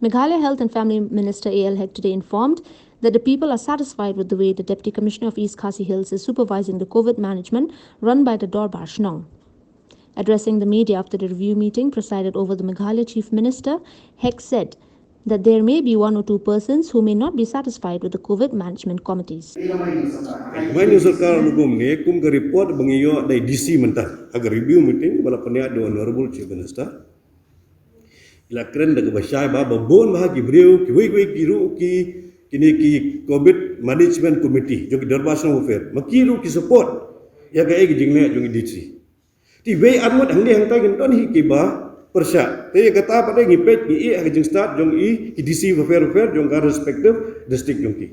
Meghalaya Health and Family Minister A.L. Hek today informed that the people are satisfied with the way the Deputy Commissioner of East Khasi Hills is supervising the COVID management run by the Dorbar Shnong. Addressing the media after the review meeting presided over the Meghalaya Chief Minister, Hek said that there may be one or two persons who may not be satisfied with the COVID management committees. Main Sarkar Lugum ne kum ke report bangiyo dari DC mentah agar review meeting bala peniak do Honorable Chief Minister. Ila keren dah kebasyai bah babon bah ki beliau ki wei kiru ki kini ki COVID Management Committee jogi Dorbar Shnong Affair makiru ki support ya ga egi jingle jogi DC. Ti wei armut hang hang tai gendon hi ki bah persat. Te kata pada ngipet ni ag jing start jong i ki DC Affair jong ka respective district jong ki.